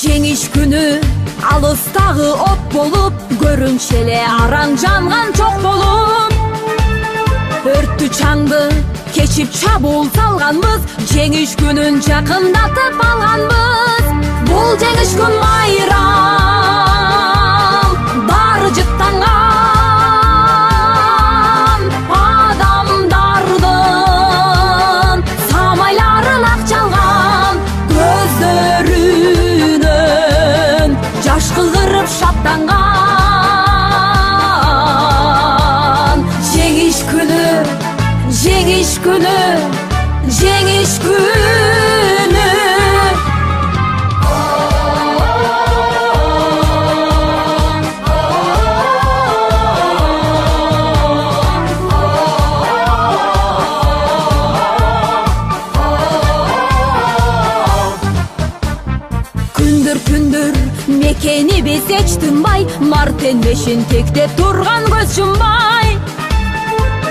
Жеңиш күнү алыстагы от болуп, көрүнчү эле араң жанган чок болуп. Өрттү чаңды кечип чабуул салганбыз, жеңиш күнүн жакындатып алганбыз. Бул жеңиш күн майрам, баары жыттанган адамдардын самайларын ак чалган, көздөрүнөн жаш кыгырып шаттанган. Жеңиш күнү, жеңиш күнү, жеңиш күнү. Күндүр мекени биз эч тынбай, мартенбешин тектеп турган көз жумбай.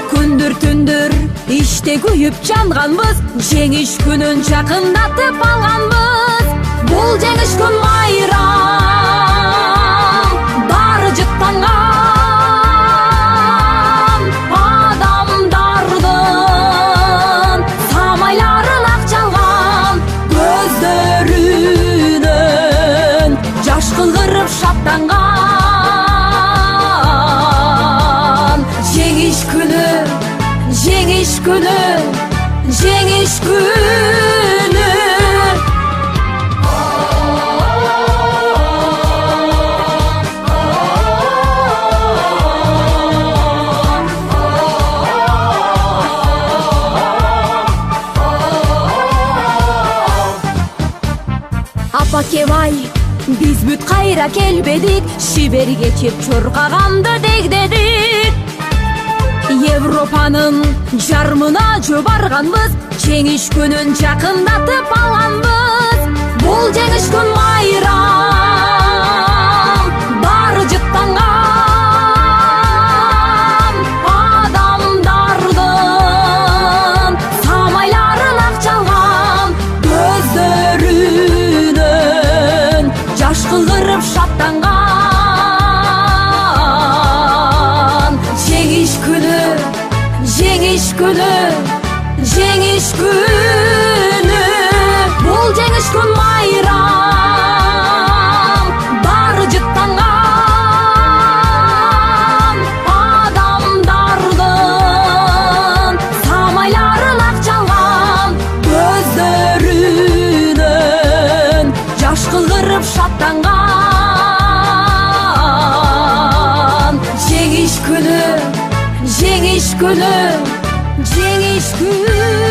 Күндүр иште күйүп жанганбыз, жеңиш күнүн жакындатып алганбыз. Бул жеңиш күн майрам, баары жыттанган адамдардын самайларын ак чалган, көздөрүнөн жаш кыгырып шаттанган. Жеңиш күнү, жеңиш күнү, жеңиш күнү. Апакебай, биз бүт кайра келбедик, шибер кечип чуркаганды дегдедик. Европанын жармына жөө барганбыз, жеңиш күнүн жакындатып алганбыз. Бул жеңиш күн майрам, баары жыттанган адамдардын самайларын ак чалган, көздөрүнөн жаш кыгырып шаттанган. Жеңиш күнү, жеңиш күнү, жеңиш күнү. Бул жеңиш күн майрам, баары жыттанган адамдардын самайларын ак чалган, көздөрүнөн жаш кыгырып шаттанган. Жеңиш күнү, жеңиш күнү, жеңиш күнү.